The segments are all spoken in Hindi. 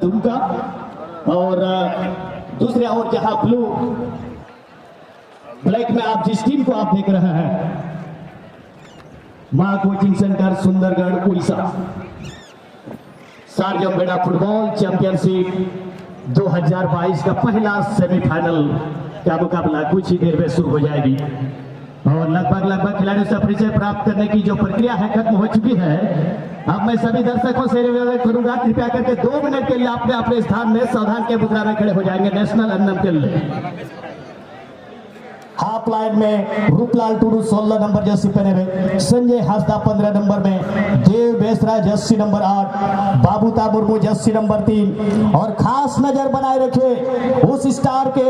दुमका। और दूसरे ओर जहां ब्लैक में आप जिस टीम को आप देख रहे हैं, Maa coaching centre Sundargarh Orissa, Sarjamgarh football championship 2022 का पहला सेमीफाइनल का मुकाबला कुछ ही देर में शुरू हो जाएगी। और लगभग खिलाड़ियों से परिचय प्राप्त करने की जो प्रक्रिया है खत्म हो चुकी है। अब मैं सभी दर्शकों से निवेदन करूंगा, कृपया करके 2 मिनट के लिए अपने अपने स्थान में सावधान के मुद्रा में खड़े हो जाएंगे नेशनल एंथम के लिए। हाफ लाइन में रूपलाल टुडू 16 नंबर जर्सी पहने हुए, संजय हासदा 15 नंबर में, देव Besra Jersey number 8, बाबूता Murmu jersey number 3। और खास नजर बनाए रखे उस स्टार के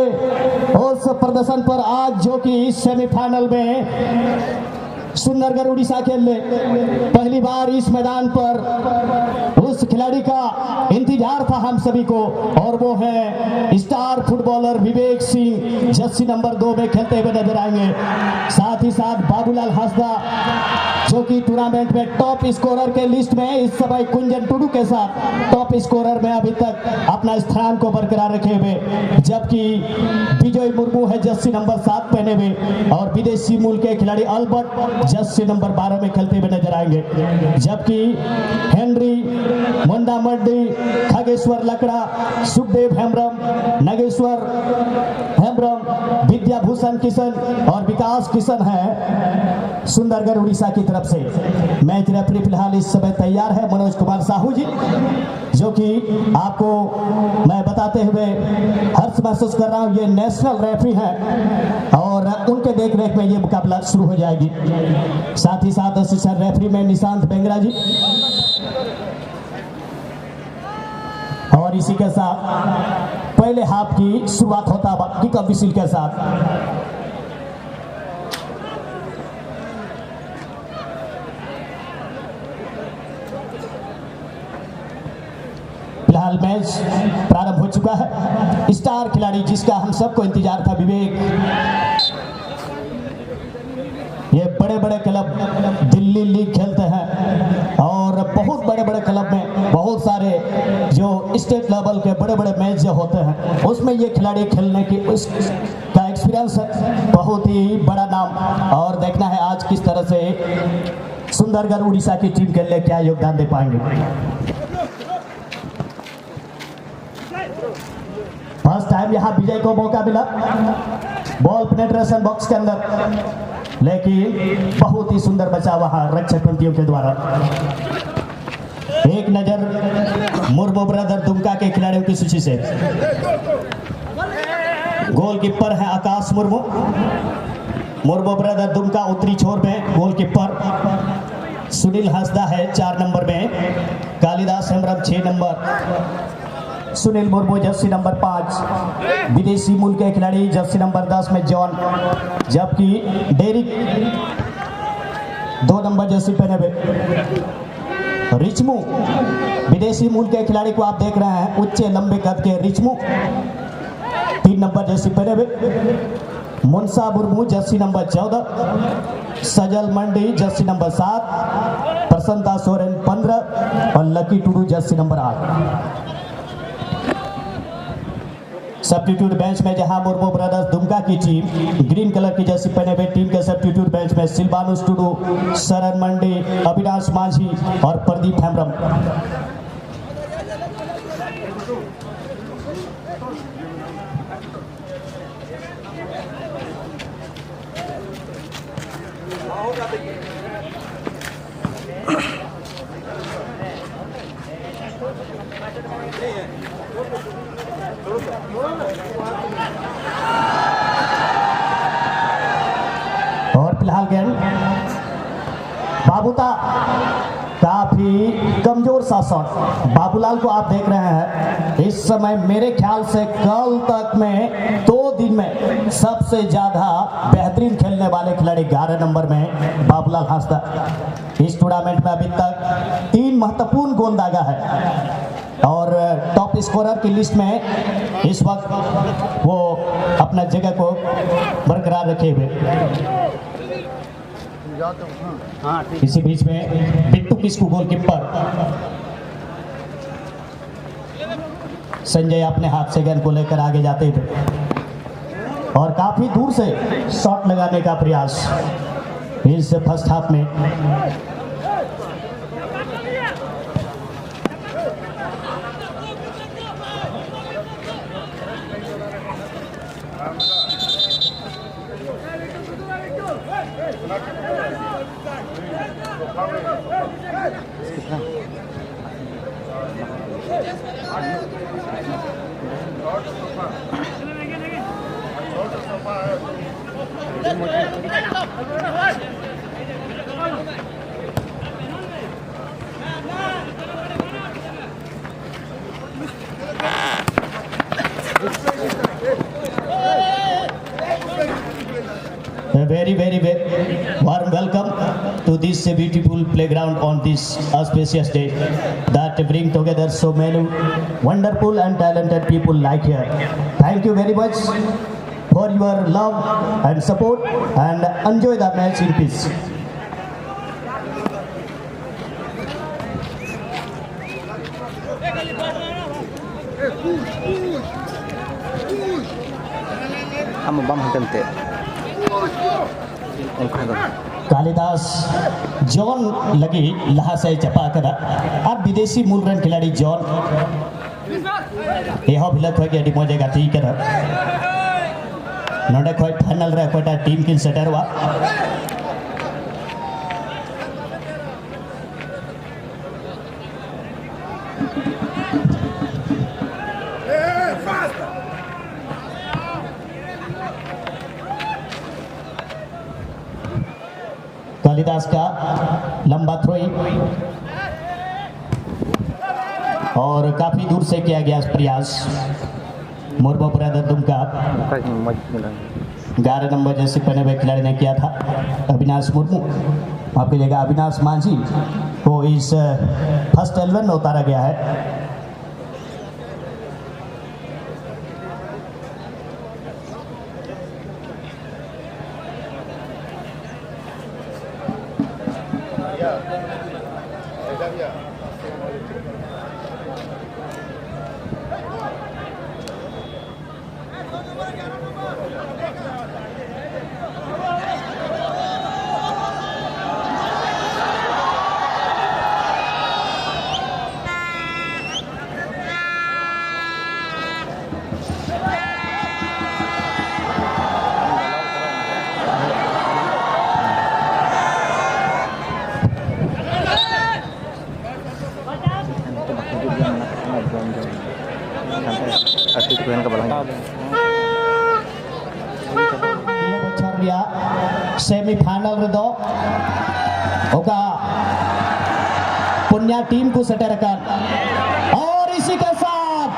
उस प्रदर्शन पर आज जो कि इस सेमीफाइनल में सुंदरगढ़ उड़ीसा खेलने पहली बार इस मैदान पर उस खिलाड़ी का इंतजार था हम सभी को, और वो है star footballer Vivek Singh Jersey number 2 में खेलते हुए नजर आएंगे। साथ ही साथ बाबूलाल हासदा जो कि टूर्नामेंट में टॉप स्कोरर के लिस्ट में इस समय कुंजन टुडू के साथ टॉप स्कोरर में अभी तक अपना स्थान को बरकरार रखे हुए, जबकि विजय मुर्मू है जर्सी नंबर 7 पहने हुए, और विदेशी मूल के खिलाड़ी अल्बर्ट जर्सी नंबर 12 में खेलते हुए नजर आएंगे। जबकि हेनरी मुंडा मड्डी, खगेश्वर लकड़ा, सुखदेव हेम्ब्रम, नगेश्वर हेम्ब्रम, विद्याभूषण किशन और विकास किशन है सुंदरगढ़ उड़ीसा की तरफ से। मैच रेफरी फिलहाल इस समय तैयार है मनोज कुमार साहू जी, जो कि आपको मैं बताते हुए हर्ष महसूस कर रहा हूं, ये नेशनल रेफरी हैं और उनके देख रेख में ये मुकाबला शुरू हो जाएगी। साथ ही साथ असिस्टेंट रेफरी में निशांत बेंगरा जी, और इसी के साथ पहले हाफ की शुरुआत होता है किक ऑफ विसिल के साथ। फिलहाल मैच प्रारंभ हो चुका है। स्टार खिलाड़ी जिसका हम सबको इंतजार था, विवेक, ये बड़े बड़े क्लब दिल्ली लीग खेलते हैं और बहुत बड़े बड़े क्लब में बहुत सारे जो स्टेट लेवल के बड़े बड़े मैच जो होते हैं उसमें ये खिलाड़ी खेलने की उसका एक्सपीरियंस है, बहुत ही बड़ा नाम। और देखना है आज किस तरह से सुंदरगढ़ उड़ीसा की टीम के लिए क्या योगदान दे पाएंगे। फर्स्ट टाइम यहाँ विजय को मौका मिला बॉल पेनिट्रेशन बॉक्स के अंदर, लेकिन बहुत ही सुंदर बचा वहां रक्षक पंक्तियों के द्वारा। एक नजर मुर्मू ब्रदर दुमका के खिलाड़ियों की सूची से। गोलकीपर है आकाश मुर्मू, मुर्मू ब्रदर दुमका उत्तरी छोर में गोलकीपर। सुनील हासदा है 4 नंबर में, Kalidas Hembram 6 number, Sunil Murmu jersey number 5, विदेशी मूल के खिलाड़ी जर्सी नंबर 10 में जॉन, जबकि डेरिक 2 नंबर जर्सी पहने हुए। रिचमू विदेशी मूल के खिलाड़ी को आप देख रहे हैं, उच्चे लंबे कद के रिचमू 3 नंबर जर्सी पहने हुए। मुनसा मुर्मू जर्सी नंबर 14, सजल मंडी जर्सी नंबर 7, प्रसन्नता सोरेन 15 और lucky Tudu Jersey number 8। Substitute bench में जहां मुर्मू ब्रदर्स दुमका की टीम ग्रीन कलर की जर्सी पहने हुए, टीम के सब्स्टिट्यूट बेंच में सिल्वानुस टुडू, शरण मंडी, अविनाश माझी और प्रदीप हेम्ब्रम। और फिलहाल गेंद बाबूता, काफी कमजोर सा शॉट। बाबूलाल को आप देख रहे हैं इस समय मेरे ख्याल से कल तक में 2 दिन में सबसे ज्यादा बेहतरीन खेलने वाले खिलाड़ी 11 नंबर में बाबूलाल हासदा। इस टूर्नामेंट में अभी तक 3 महत्वपूर्ण गोलंदाजा है और टॉप स्कोरर की लिस्ट में इस वक्त वो अपना जगह को बरकरार रखे हुए। इसी बीच में बिट्टू किस्कू गोलकीपर, संजय अपने हाथ से गेंद को लेकर आगे जाते थे और काफी दूर से शॉट लगाने का प्रयास इस फर्स्ट हाफ में। A very warm welcome to this beautiful playground on this auspicious day that bring together so many wonderful and talented people like here. Thank you very much for your love and support, and enjoy the match in peace. Kalidas John लगी लहा से चपा कर और विदेशी मूल रन खिलाड़ी जॉन यह भिलक हो गया डिमोजे गाती कर नोडे कोई फाइनल रे कोटा टीम किन सेटर वा कालिदास का लंबा थ्रोइंग और काफी दूर से किया गया प्रयास। मुर्मू ब्रदर दुमका 11 नंबर जैसे पहने हुए खिलाड़ी ने किया था। अविनाश मुर्मू आपकी जगह अविनाश मांझी को इस फर्स्ट 11 में उतारा गया है। सेमीफाइनल रेदो ओका पुण्या टीम को सटर कर और इसी के साथ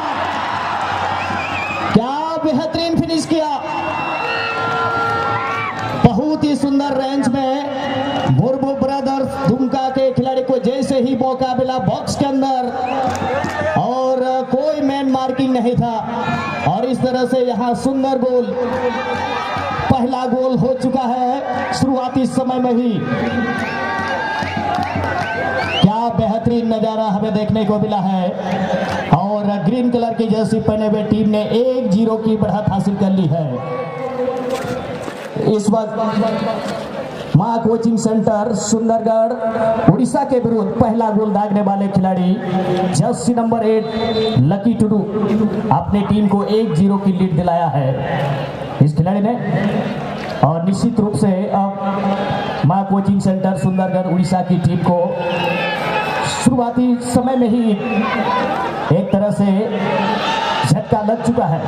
क्या बेहतरीन फिनिश किया। बहुत ही सुंदर रेंज में मुर्मू ब्रदर्स दुमका के खिलाड़ी को जैसे ही मौका मिला बॉक्स के अंदर और कोई मैन मार्किंग नहीं था और इस तरह से यहां सुंदर गोल, पहला गोल हो चुका है शुरुआती समय में ही। क्या बेहतरीन नजारा हमें देखने को मिला है और ग्रीन कलर की जर्सी पहने हुए टीम ने 1-0 की बढ़त हासिल कर ली है। इस वक्त मां कोचिंग सेंटर सुंदरगढ़ उड़ीसा के विरुद्ध पहला गोल दागने वाले खिलाड़ी जर्सी नंबर 8 लकी टुडू अपनी टीम को 1-0 की लीड दिलाया है इस खिलाड़ी ने। और निश्चित रूप से अब मां कोचिंग सेंटर सुंदरगढ़ उड़ीसा की टीम को शुरुआती समय में ही एक तरह से झटका लग चुका है।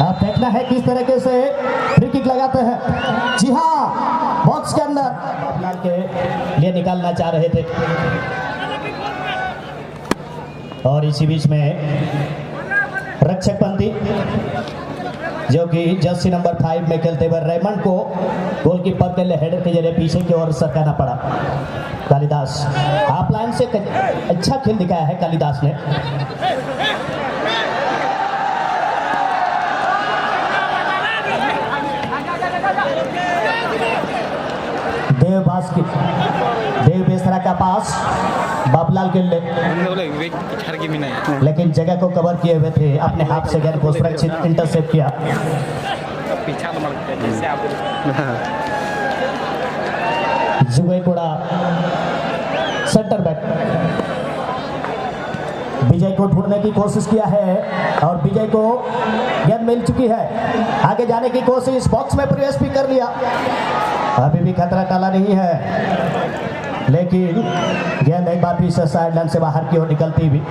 अब देखना है किस तरीके से फ्री किक लगाते हैं। जी हाँ, बॉक्स के अंदर के लिए निकालना चाह रहे थे और इसी बीच में रक्षक पंथी जो कि जर्सी नंबर 5 में खेलते हुए रेमंड को गोलकीपर के लिए हेडर के जरिए पीछे की ओर सरकाना पड़ा। कालिदास हाफ लाइन से अच्छा खेल दिखाया है कालिदास ने। देव बेसरा का पास बाबूलाल के लिए, लेकिन जगह को कवर किए हुए थे, अपने हाथ से गेंद को सुरक्षित इंटरसेप्ट किया। जुगैकोड़ा सेंटर बैक विजय को ढूंढने की कोशिश किया है और विजय को गेंद मिल चुकी है। आगे जाने की कोशिश, बॉक्स में प्रवेश भी कर लिया, अभी भी खतरा टला नहीं है, लेकिन गेंद एक बार फिर से साइड लाइन से बाहर की ओर निकलती हुई,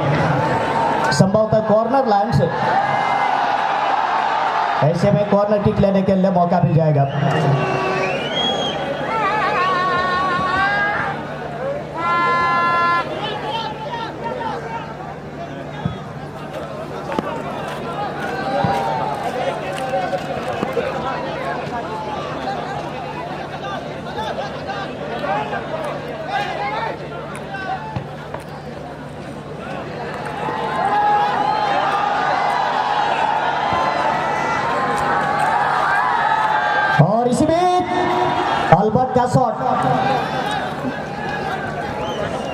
संभवतः कॉर्नर लाइन से। ऐसे में कॉर्नर किक लेने के लिए मौका मिल जाएगा। और इसी बीच अल्बर्ट का शॉट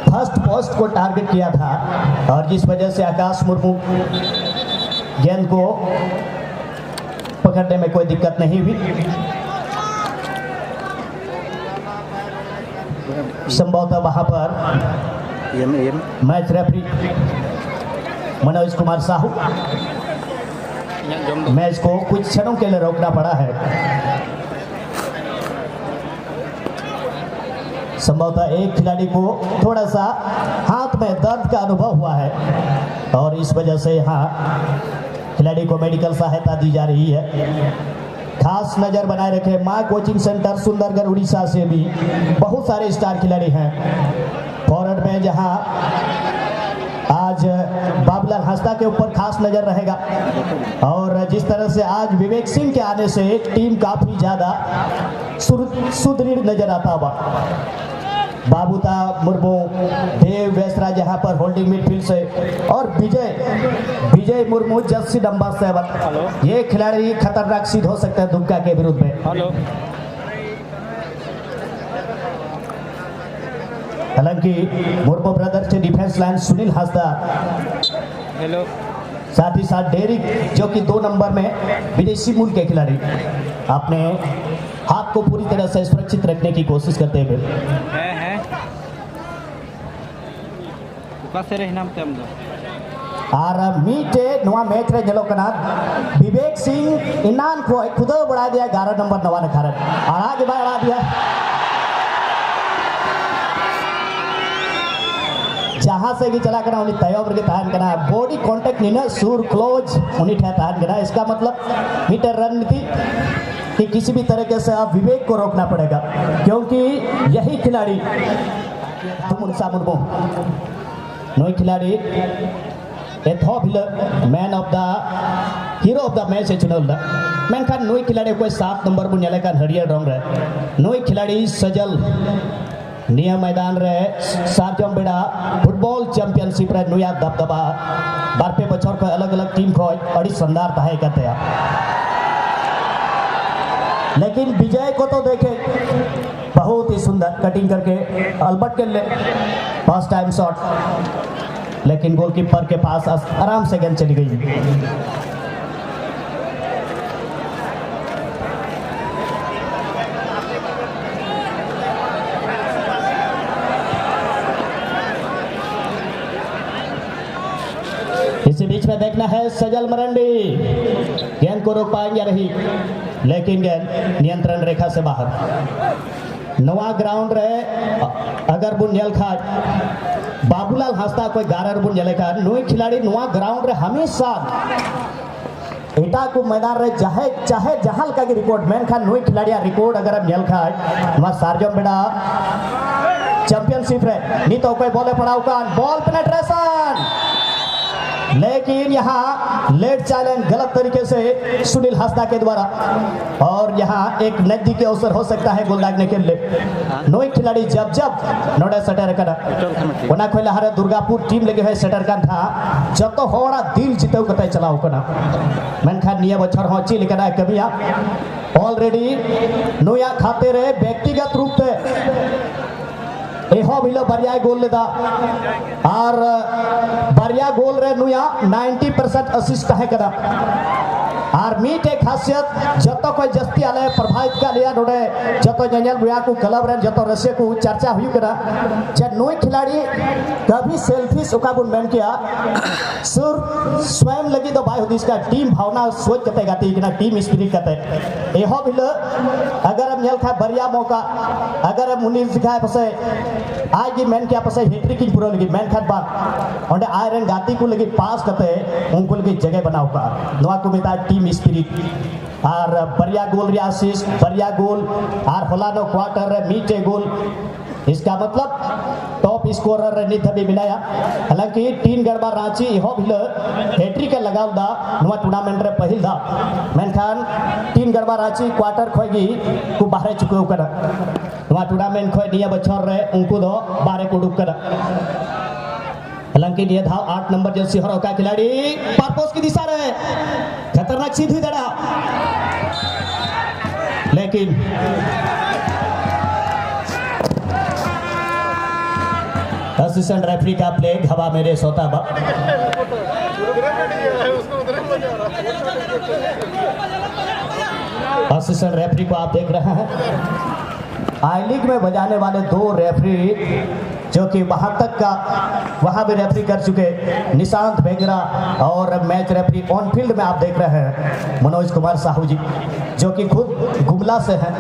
फर्स्ट पोस्ट को टारगेट किया था और जिस वजह से आकाश मुर्मू गेंद को पकड़ने में कोई दिक्कत नहीं हुई। संभवतः वहां पर match referee Manoj Kumar Sahu match को कुछ क्षणों के लिए रोकना पड़ा है। संभवतः एक खिलाड़ी को थोड़ा सा हाथ में दर्द का अनुभव हुआ है और इस वजह से यहाँ खिलाड़ी को मेडिकल सहायता दी जा रही है। खास नजर बनाए रखें, मां कोचिंग सेंटर सुंदरगढ़ उड़ीसा से भी बहुत सारे स्टार खिलाड़ी हैं। फॉरवर्ड में जहां आज बाबूलाल हंसदा के ऊपर खास नजर रहेगा और जिस तरह से आज विवेक सिंह के आने से टीम काफी ज्यादा सुदृढ़ नजर आता हुआ। बाबूता मुर्मू, देव बेसरा जहां पर होल्डिंग मिडफील्ड से और विजय मुर्मू जर्सी नंबर 7, ये खिलाड़ी खतरनाक सिद्ध हो सकते हैं दुमका के विरुद्ध में। हालांकि मुर्मू ब्रदर्स के डिफेंस लाइन सुनील हंसदा, साथ ही साथ डेरिक जो कि 2 नंबर में विदेशी मूल के खिलाड़ी अपने हाथ को पूरी तरह से सुरक्षित रखने की कोशिश करते हुए और मीटे नवा मैच रे जलो कना विवेक सिंह इनान को खुद बढ़ा दिया 11 नंबर नवा ने कारण आगे बढ़ा दिया। जहां से भी चला करना उन्हें तैयार के तहन करना बॉडी कांटेक्ट नहीं ना सूर क्लोज उन्हें तहन करना। इसका मतलब मीटर रणनीति कि किसी भी तरीके से आप विवेक को रोकना पड़ेगा क्योंकि यही खिलाड़ी नई खिलाड़ी man of the hero of the match चुनल मेनखान नई खिलाड़ी कोई 7 नंबर बुन नेलेकान हरियर रंग रे नई खिलाड़ी सजल निया मैदान रे सार्जम बेड़ा फुटबॉल चैंपियनशिप रे नुया दबदबा बारपे बछर को अलग अलग टीम को अड़ी शानदार तहे करते हैं। लेकिन विजय को तो देखे बहुत ही सुंदर कटिंग करके अल्बर्ट के लिए फर्स्ट टाइम शॉट, लेकिन गोलकीपर के पास आराम से गेंद चली गई। इसी बीच में देखना है सजल मरंडी गेंद को रोक पाएंगे नहीं, लेकिन गेंद नियंत्रण रेखा से बाहर। नवा ग्राउंड रहे अगर बुन नेल खा बाबूलाल हंसदा कोई 11 बुन नेले का नई खिलाड़ी नवा ग्राउंड रे हमेशा एटा को मैदान रे चाहे जहां का रिकॉर्ड मेनखान नई खिलाड़ी रिकॉर्ड अगर नेल खा नवा सार्जम बेड़ा चैंपियनशिप रे नी तो कोई बॉले पड़ाव का बॉल पेनिट्रेशन लेकिन यहाँ लेट चैलेंज गलत तरीके से सुनील हंसदा के द्वारा, और यहाँ एक नजदीकी अवसर हो सकता है गोल दागने के लिए। नोई खिलाड़ी जब जब नोडे सटर करा ओना खोला हरे दुर्गापुर टीम लगे है सटर का था जतो होड़ा दिल जिते कते चलाओ कना मेनखान निया बछर हो चिल कना कबिया ऑलरेडी नोया खाते रहे व्यक्तिगत रूप से एहो बिलो बरिया गोल लेदा और बरिया गोल रे नुया 90% असिस्ट है कदा और मीट एक खासियत जतो कोई जस्ती आले प्रभावित का लिया नोडे जतो जंजल बुया को क्लब रे जतो रसे को चर्चा हुई कदा जे नोई खिलाड़ी कभी सेल्फिश ओकाबुन मैन किया सुर स्वयं लगी तो भाई हुदिस का टीम भावना सोच कते गाती कि ना टीम स्पिरिट कते एहो बिलो अगर हम नेल खा बरिया मौका अगर हम मुनीर दिखाए पसे आज की मैन क्या पसे हैट्रिक की पूरा लगी मैन खात बा ओंडे आयरन गाती को लगी पास कते उनको लगी जगह बनाओ का नवा को मिता टीम स्पिरिट और बरिया गोल रे असिस्ट बरिया गोल और होलानो क्वार्टर रे मीटे गोल इसका मतलब टॉप स्कोरर रे नित भी मिलाया हालांकि 3 गड़बा रांची हो भिल हैट्रिक लगाव दा नवा टूर्नामेंट रे पहिल दा मेनखान 3 गड़बा रांची क्वार्टर खोगी को बाहर चुके कर नवा टूर्नामेंट खोय निया बछर रे उनको दो बारे को डुक कर हालांकि ये धाव 8 नंबर जर्सी हरो का खिलाड़ी पारपोस की दिशा रहे खतरनाक सीधी दड़ा लेकिन असिस्टेंट रेफरी का प्ले हवा मेरे सोता बा असिस्टेंट रेफरी को आप देख रहे हैं आई लीग में बजाने वाले 2 रेफरी जो कि वहां तक का वहां भी रेफरी कर चुके निशांत बेगरा और मैच रेफरी ऑन फील्ड में आप देख रहे हैं मनोज कुमार साहू जी जो कि खुद गुमला से हैं।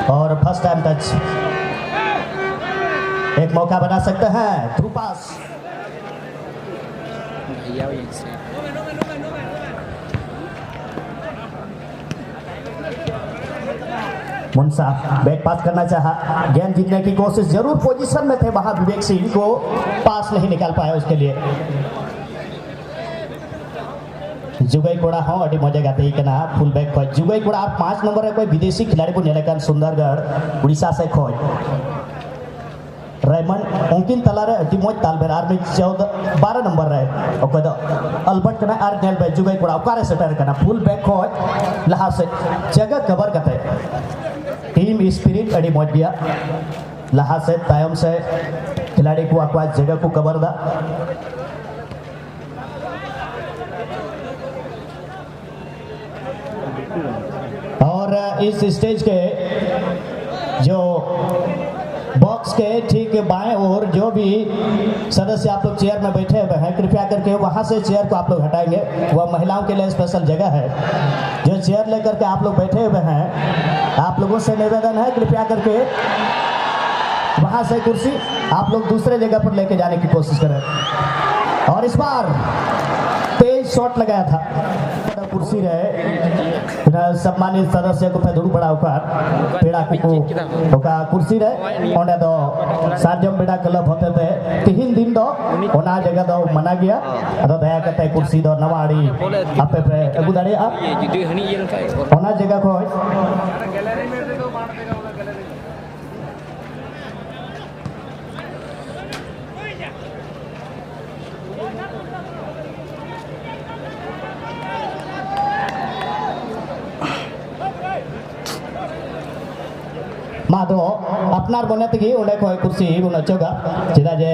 और फर्स्ट टाइम टच एक मौका बना सकते हैं थ्रू पास मुंसा बैक पास करना चाहा गेंद जीतने की कोशिश जरूर पोजीशन में थे वहां विवेक सिंह को पास नहीं निकाल पाया उसके लिए जुगई कोड़ा हाँ अभी मजा गाते ही कहना फुल बैक खोज जुगई कोड़ा आप 5 नंबर है कोई विदेशी खिलाड़ी को नेलेकन सुंदरगढ़ उड़ीसा से खोज रेमंड उनकिन तला रे अति मोज ताल बेरार में 12 नंबर रहे और कोई अल्बर्ट कना आर नेल बे जुगई कोड़ा उकारे सेटर कना फुल बैक खोज लहा से जगह कवर करते टीम स्पिरिट अड़ी मोज गया लहा से तायम से खिलाड़ी को अकवा जगह को कवर दा और इस स्टेज के जो बॉक्स के ठीक बाएं ओर जो भी सदस्य आप लोग चेयर में बैठे हुए हैं कृपया करके वहां से चेयर को आप लोग हटाएंगे वह महिलाओं के लिए स्पेशल जगह है जो चेयर लेकर के आप लोग बैठे हुए हैं आप लोगों से निवेदन है कृपया करके वहां से कुर्सी आप लोग दूसरे जगह पर लेके जाने की कोशिश करें। और इस बार तेज शॉट लगाया था कुर्सी रहे सम्मानित सदस्य को पे धुड़ बड़ा होकर पेड़ा को कुर्सी रहे ओंडे दो सार्जम बेड़ा क्लब होते थे 3 दिन दो ओना जगह दो मना गया अदो दया करते कुर्सी दो नवाड़ी आपे पे अगु दाड़े आप ओना जगह को माधो अपनार बने तगी उन्हें कोई कुर्सी उन अचोगा चिदा जे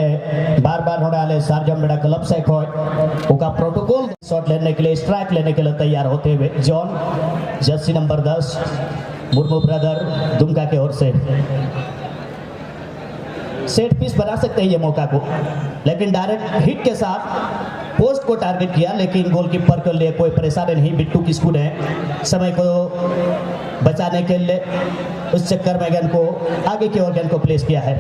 बार-बार होने वाले सार्जम बेड़ा क्लब से कोई उनका प्रोटोकॉल शॉट लेने के लिए स्ट्राइक लेने के लिए तैयार होते हुए John Jersey number 10 Murmu brother Dumka के ओर से सेट पीस बना सकते हैं ये मौका को लेकिन डायरेक्ट हिट के साथ पोस्ट को टारगेट किया लेकिन गोलकीपर के लिए कोई परेशानी नहीं बिट्टू किस्कू ने समय को बचाने के लिए उस चक्कर में गेंद को आगे की ओर गेंद को प्लेस किया है।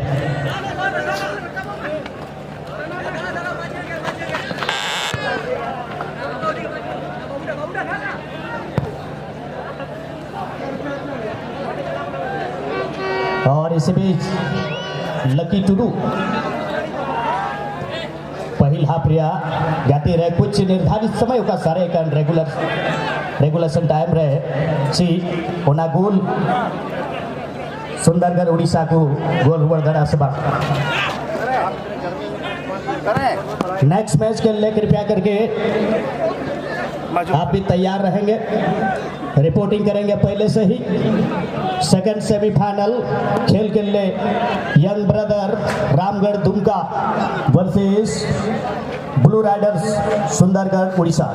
और इसी बीच लकी टुडू पहिल हाफ रिया गाती रहे कुछ निर्धारित समय का सारे का रेगुलेशन टाइम रहे सी ओना गोल सुंदरगढ़ उड़ीसा को गोल हुआ धरा सभा नेक्स्ट मैच के लिए कृपया करके आप भी तैयार रहेंगे, रिपोर्टिंग करेंगे पहले से ही। सेकंड सेमीफाइनल खेल के लिए young brother Ramgarh Dumka versus blue Riders Sundargarh Orissa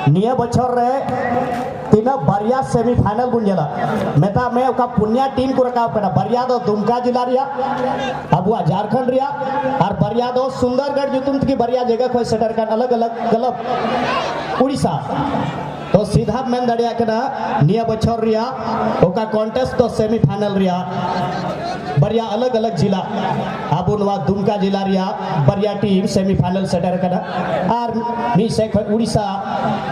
निया बछर रहे तीना बरिया सेमीफाइनल गुंजला मेता में ओका पुण्या टीम को रखा पड़ा बरिया दो दुमका जिला रिया अबुआ झारखंड रिया और बरिया दो सुंदरगढ़ जुतुम की बरिया जगह कोई सेटर का अलग अलग क्लब उड़ीसा तो सीधा मेन दड़िया के ना निया बछर रिया ओका कॉन्टेस्ट तो सेमीफाइनल रिया बरिया अलग अलग जिला अब उनवा दुमका जिला रिया बरिया टीम सेमीफाइनल सेटर कना और मी से उड़ीसा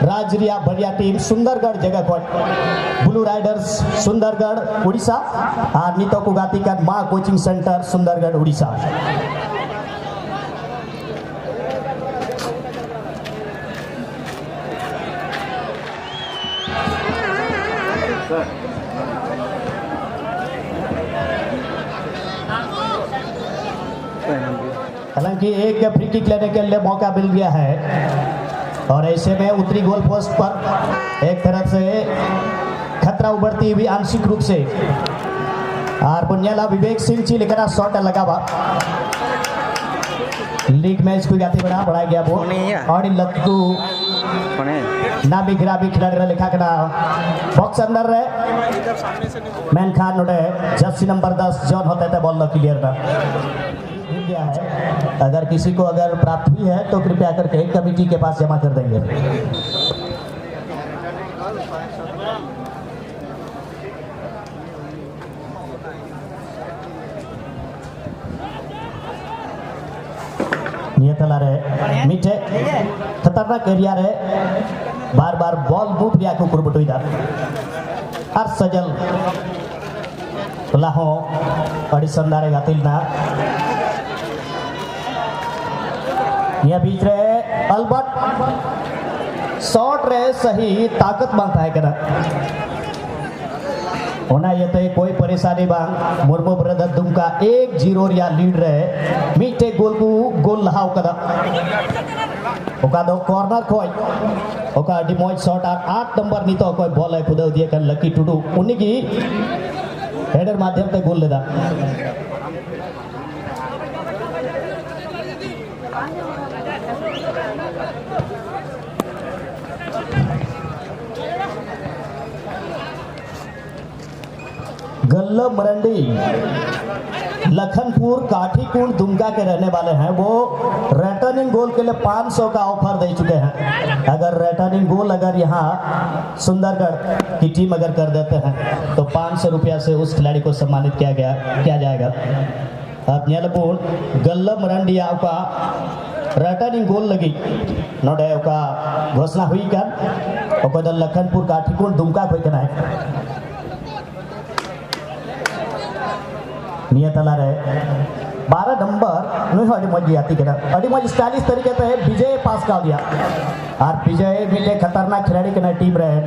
राज्य रिया बरिया टीम सुंदरगढ़ जगह को ब्लू राइडर्स सुंदरगढ़ उड़ीसा और नीतो कुगाती का मां कोचिंग सेंटर सुंदरगढ़ उड़ीसा हालांकि एक फ्री किक लेने के लिए मौका मिल गया है और ऐसे में उत्तरी गोल पोस्ट पर एक तरफ से खतरा उभरती हुई आंशिक रूप से और बुनियाला विवेक सिंह जी लेकर शॉट लगा हुआ लीग मैच को जाती बना बढ़ाया गया वो और लत्तू ना भी गिरा भी खिलाड़ी लिखा करना बॉक्स अंदर रहे मैन खान नोडे जर्सी नंबर 10 जॉन होते थे बॉल क्लियर ना है। अगर किसी को अगर प्राप्त हुई है तो कृपया करके कमेटी के पास जमा कर देंगे। नियतला रहे मीठे खतरनाक एरिया रहे बार बार बॉल मूव रिया को कुरबटुईदा और सजल लाहो अड़ीसंदारे गातिल ना यह बीच रहे अलबट शॉट रहे सही ताकत मांगता है करा होना ये तो कोई परेशानी बांग मुर्मू ब्रदर दुमका 1-0 रिया लीड रहे मीटे गोल को गोल लहाव कदा ओका दो कॉर्नर खोई ओका डिमोज शॉट और 8 नंबर नी तो कोई बॉल है खुदा दिए कर लकी टुडू उन्हीं की हेडर माध्यम से गोल लेदा गल्ला मरंडी लखनपुर काठीकुंड दुमका के रहने वाले हैं वो रिटर्निंग गोल के लिए 500 का ऑफर दे चुके हैं। अगर रिटर्निंग गोल अगर यहाँ सुंदरगढ़ की टीम अगर कर देते हैं तो 500 रुपया से उस खिलाड़ी को सम्मानित किया जाएगा। अब न्यालपुर गल्ला मरंडी का रिटर्निंग गोल लगी नोडे का घोषणा हुई कर लखनपुर काठीकुंड दुमका कोई कहना है नियतला रहे 12 नंबर नुई अड़ी मजी आती के अड़ी मज स्टाइलिश तरीके से विजय पास कर दिया और विजय मिले खतरनाक खिलाड़ी के टीम रहे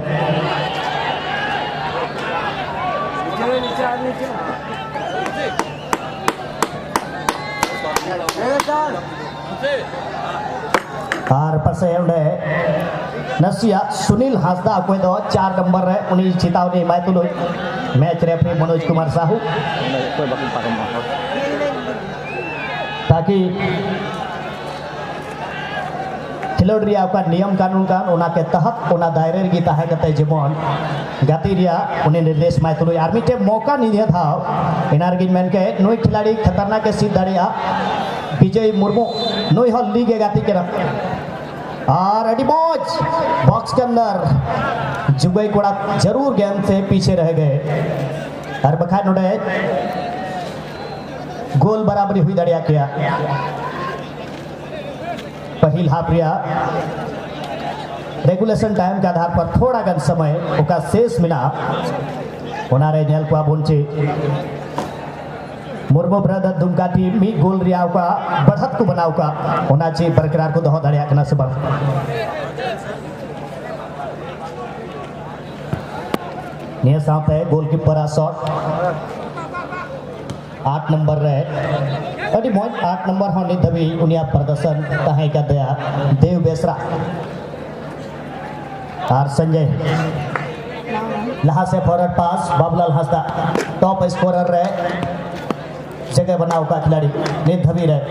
और पसे नसिया सुनील हासदा कोई दो 4 नंबर है उन्हीं चेतावनी मायतुल मैच रेफरी मनोज कुमार साहू ताकि खिलोड़ी का नियम कानून का उना के तहत उना दायरे की तहे कते जेमन गाती रिया उन्हें निर्देश मायतुल आर मिटे मौका नहीं दिया था इनारगिन मैन के नई खिलाड़ी खतरनाक के सीध दाड़िया विजय मुर्मू नई हल लीग गाती के और अडिमोज बॉक्स के अंदर जुगई कोड़ा जरूर गेंद से पीछे रह गए और बखा नोडे गोल बराबरी हुई दड़िया किया पहल हाफ रिया रेगुलेशन टाइम के आधार पर थोड़ा गन समय उका शेष मिला होना रहे नेल को बुंचे मुर्मू ब्रदर दुमका टीम मी गोल रियाव का बढ़त को बनाव का होना चाहिए बरकरार को दहो दड़िया कना से बल निया साथ है गोलकीपर आ शॉट 8 नंबर रहे अड़ी मोज 8 नंबर होने दबी उनिया प्रदर्शन तहाई का दया देव बेसरा और संजय लहा से forward pass Babulal Hansda top scorer रहे जगह बनाओ का खिलाड़ी ने धबी रहे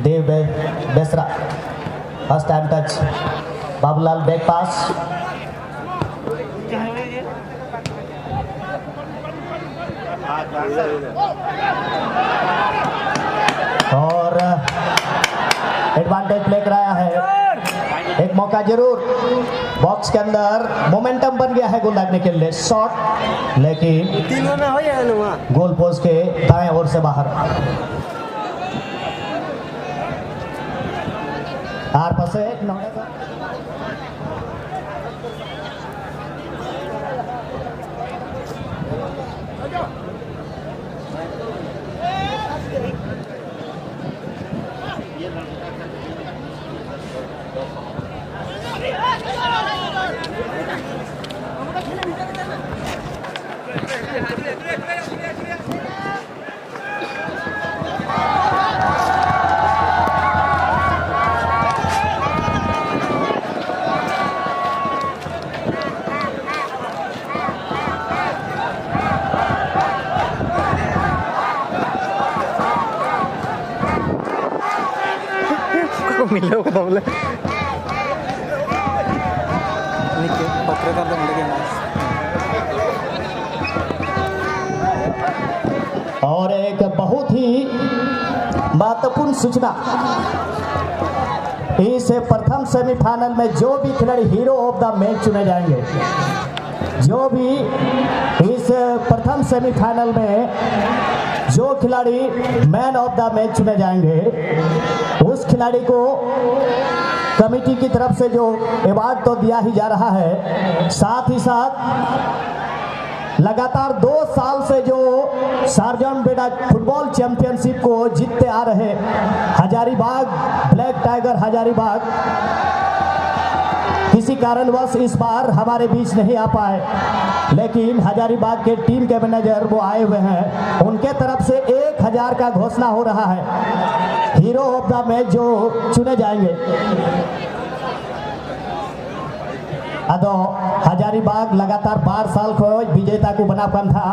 Dev Besra first time touch Babulal back pass और एडवांटेज प्ले कराया है एक मौका जरूर बॉक्स के अंदर मोमेंटम बन गया है गोल लगने के लिए शॉट लेकिन गोल पोस्ट के दाएं ओर से बाहर आर पसे मिलो को बोले निके पत्रकार तो मिलेंगे और एक बहुत ही महत्वपूर्ण सूचना इस प्रथम सेमीफाइनल में जो भी खिलाड़ी हीरो ऑफ द मैच चुने जाएंगे जो भी इस प्रथम सेमीफाइनल में जो खिलाड़ी मैन ऑफ द मैच चुने जाएंगे उस खिलाड़ी को कमेटी की तरफ से जो अवार्ड तो दिया ही जा रहा है साथ ही साथ लगातार 2 साल से जो सार्जन बेड़ा फुटबॉल चैंपियनशिप को जीतते आ रहे हजारीबाग ब्लैक टाइगर हजारीबाग किसी कारणवश इस बार हमारे बीच नहीं आ पाए लेकिन हजारीबाग के टीम के मैनेजर वो आए हुए हैं उनके तरफ से 1000 का घोषणा हो रहा है हीरो ऑफ द मैच जो चुने जाएंगे अदो हजारीबाग लगातार 12 साल को विजेता को बना पान था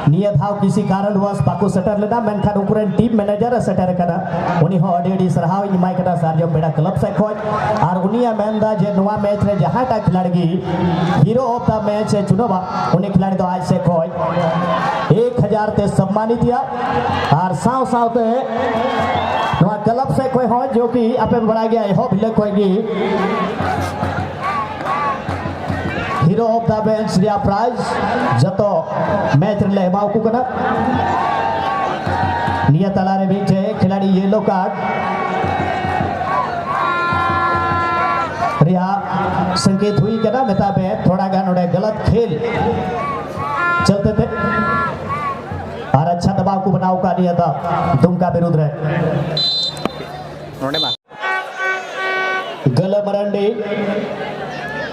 नियत था किसी कारणवश बाकू सेटर लेना मेनखान उपरेन टीम मैनेजर सेटर करा उनी हो अडी सरहाव इमाय करा सार्जम बेड़ा क्लब से खोज और उनिया मेंदा जे नवा मैच रे जहां टा खिलाड़ी हीरो ऑफ द मैच चुनोबा उनी खिलाड़ी तो आज से खोज 1000 ते सम्मानित किया और साव साव ते नवा क्लब से कोई हो जो कि आपे बड़ा गया हो भिले कोई हीरो ऑफ द मैच रिया प्राइज जतो मैच रे लेबाव को कना निया तला रे बीच खिलाड़ी येलो कार्ड रिया संकेत हुई कना मेताबे थोड़ा गान ओडे गलत खेल चलते थे और अच्छा दबाव को बनाव का निया था दुमका विरुद्ध रहे गल मरंडी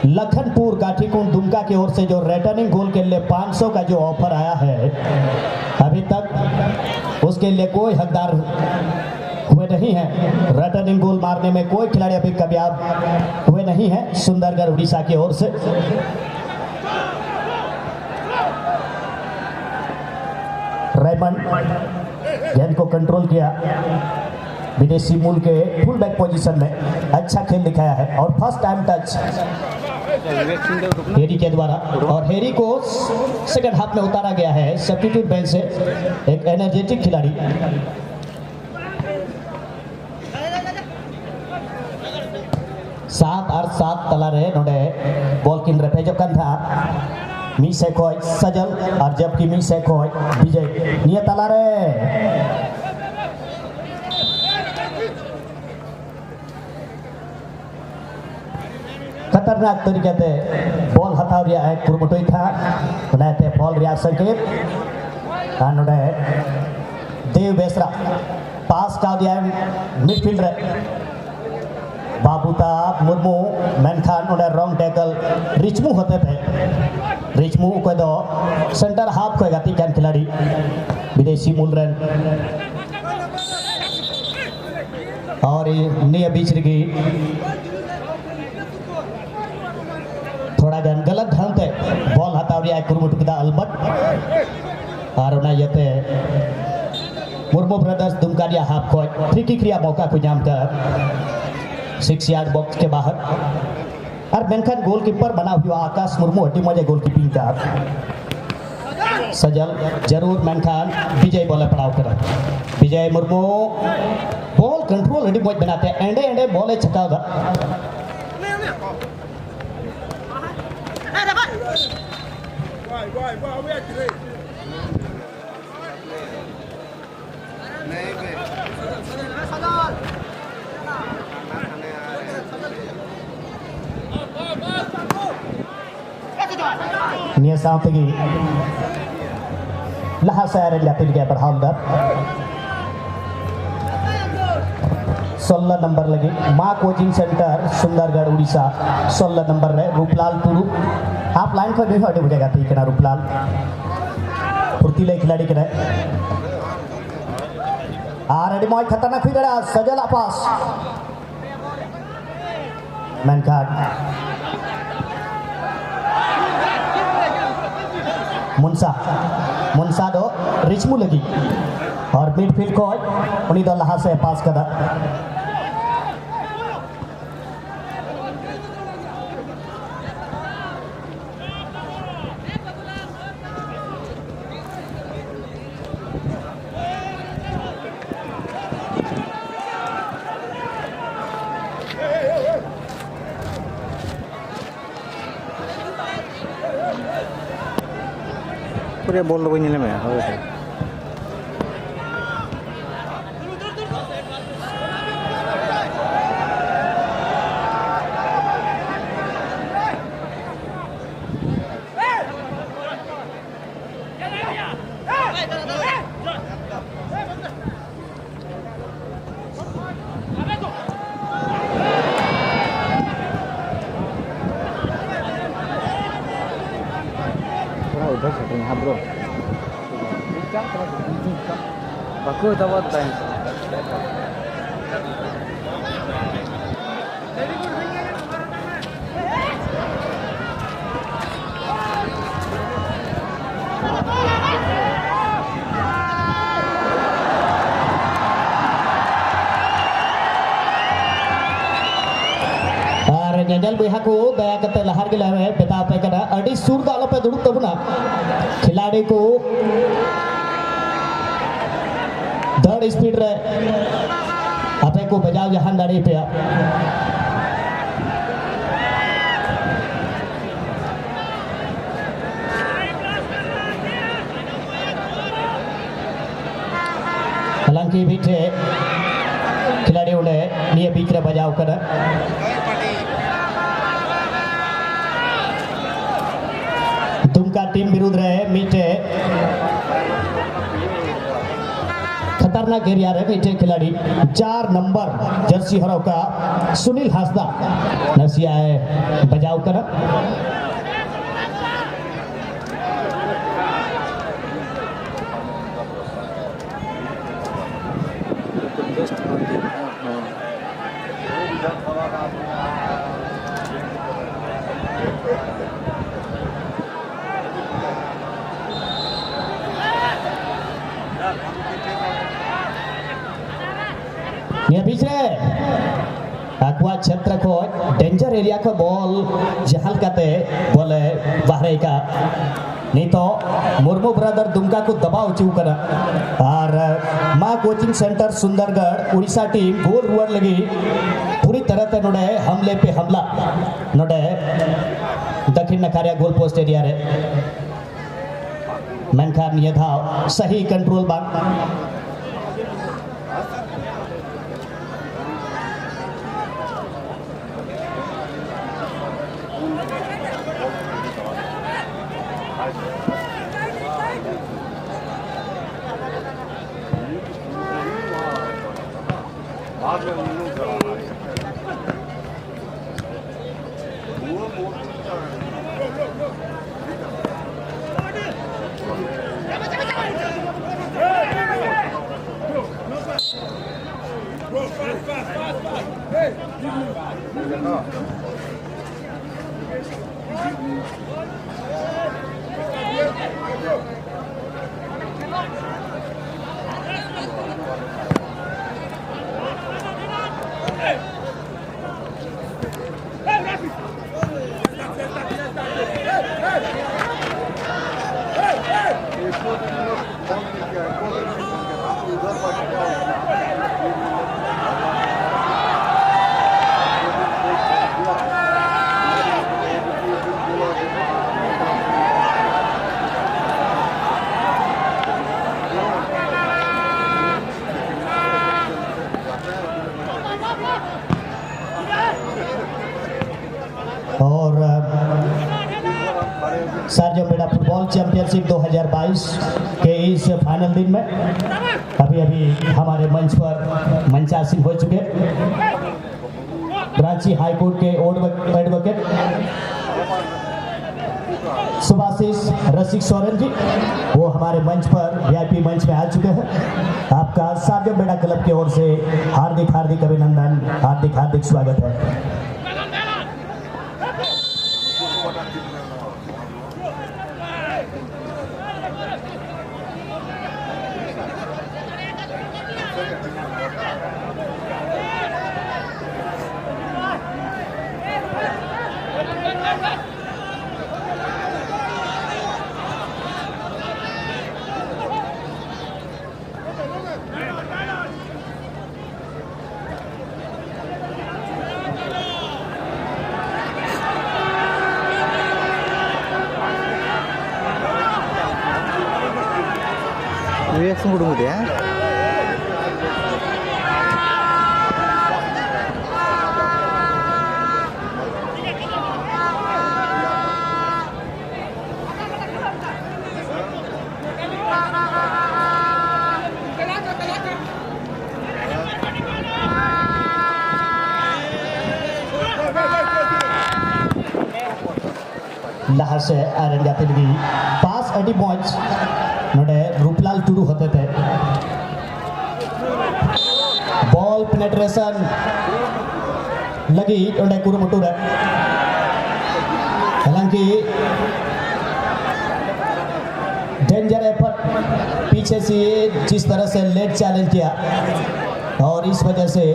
लखनपुर गाठीकुंड दुमका की ओर से जो रिटर्निंग गोल के लिए 500 का जो ऑफर आया है अभी तक उसके लिए कोई हकदार हुए नहीं है रिटर्निंग गोल मारने में कोई खिलाड़ी अभी कामयाब हुए नहीं है सुंदरगढ़ उड़ीसा की ओर से रेमंड गेंद को कंट्रोल किया विदेशी मूल के फुल बैक पोजीशन में अच्छा खेल दिखाया है और फर्स्ट टाइम टच हेरी के द्वारा और हेरी को सेकंड हाफ में उतारा गया है सब्स्टिट्यूट बेंच से एक एनर्जेटिक खिलाड़ी सात और 7 तला रहे नोडे बॉल किन रहे जो कंधा मी से कोई सजल और जबकि मी से कोई विजय नियत तला रहे खतरनाक तरीके से बॉल हटाव रिया है कुरमुटोई था बनाते बॉल रिया संकेत नोडे देव बेसरा पास का दिया मिडफील्ड रे बाबूता मुर्मू मेनखान नोडे रॉन्ग टैकल रिचमू होते थे रिचमू को दो सेंटर हाफ को गाती कैन खिलाड़ी विदेशी मूल रन और निया बीच रही थोड़ा गन गलत ढंग से बॉल हटाव रिया कुरुमुटु किदा अलबट और ना यते मुर्मू ब्रदर्स दुमकारिया हाफ को फ्री किक रिया मौका को जाम कर 6 यार्ड बॉक्स के बाहर और मेनखान गोलकीपर बना हुआ आकाश मुर्मू हड्डी मजे गोलकीपिंग का सजल जरूर मेनखान विजय बॉल पड़ाव कर विजय मुर्मू बॉल कंट्रोल हड्डी मज बनाते एंडे एंडे बॉल छक्का निया साउतगी लहा सारे लापिल के बढ़ाव दर 16 नंबर लगी माँ coaching centre Sundargarh Orissa 16 number रे रूपलाल टुरु आप लाइन पर देखो अटे बुझेगा ठीक है ना रूपलाल फुर्तीले खिलाड़ी के रेडी मॉय खतरनाक हुई रहा सजल आपास मेनखान मुंसा दो रिचमू लगी और मिडफील्ड को उन्हीं दो लहा से पास कर पूरे बॉल लोग नहीं ले में हो गए उधर से यहाँ ब्रो बाकू दबात टाइम जल बहा को दया करते लहार के लावे बेता पे करा अड़ी सूर दालो पे दुड़ुक तबना खिलाड़ी को दौड़ स्पीड रे आपे को बजाव जहां गाड़ी पे हालांकि बीचे खिलाड़ी उड़े लिए बीच रे बजाव कर दुमका टीम विरुद्ध रहे मीठे खतरनाक एरिया रहे मीठे खिलाड़ी 4 नंबर जर्सी हरो का सुनील हासदा नरसिया है बजाव कर ये पीछे अक्वा क्षेत्र को डेंजर एरिया को बॉल जहाल करते बोले बाहर का नहीं तो मुर्मू ब्रदर दुमका को दबाव चू कर और Maa coaching centre Sundargarh Orissa team goal रुआर लगी पूरी तरह से नोडे हमले पे हमला नोडे दक्षिण नकारिया गोल पोस्ट एरिया रे मेनखान ये था सही कंट्रोल बात और सार्जो बेड़ा फुटबॉल चैंपियनशिप 2022 के इस फाइनल दिन में अभी हमारे मंच पर मंचासीन हो चुके रांची हाई कोर्ट के एडवोकेट सुभाषिष रसिक सोरेन जी, वो हमारे मंच पर वीआईपी मंच में आ चुके हैं। आपका सार्जो बेड़ा क्लब की ओर से हार्दिक अभिनंदन, हार्दिक स्वागत है। रिएक्शन कुठून होते हा लहर से आयरन जाते लगी पास अडी पॉइंट्स नोडे रूपलाल टुडू होते थे। बॉल पेनेट्रेशन लगी नोडे कुरुमुटू है, हालांकि डेंजर एफर्ट पीछे से जिस तरह से लेट चैलेंज किया और इस वजह से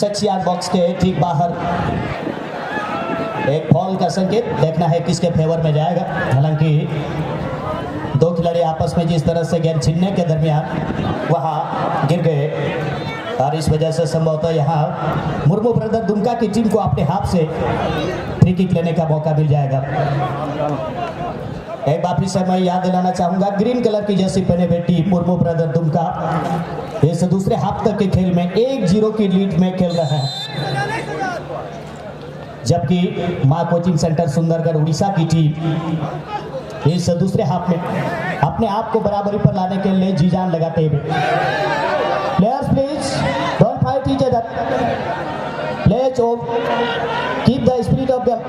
सचियार बॉक्स के ठीक बाहर एक फॉल का संकेत, देखना है किसके फेवर में जाएगा। हालांकि दो खिलाड़ी आपस में जिस तरह से गेंद छीनने के दरमियान वहां गिर गए और इस वजह से संभवतः यहाँ मुर्मू ब्रदर दुमका की टीम को अपने हाथ से फ्री किक लेने का मौका मिल जाएगा। एक बार फिर से मैं याद दिलाना चाहूंगा, ग्रीन कलर की जर्सी पहने हुए टीम मुर्मू ब्रदर दुमका इस दूसरे हाफ तक के खेल में 1-0 की लीड में खेल रहा है, जबकि मां कोचिंग सेंटर सुंदरगढ़ उड़ीसा की टीम इस दूसरे हाफ में अपने आप को बराबरी पर लाने के लिए जी जान लगाते हुए। Players please don't fight each other, please of keep the spirit of game.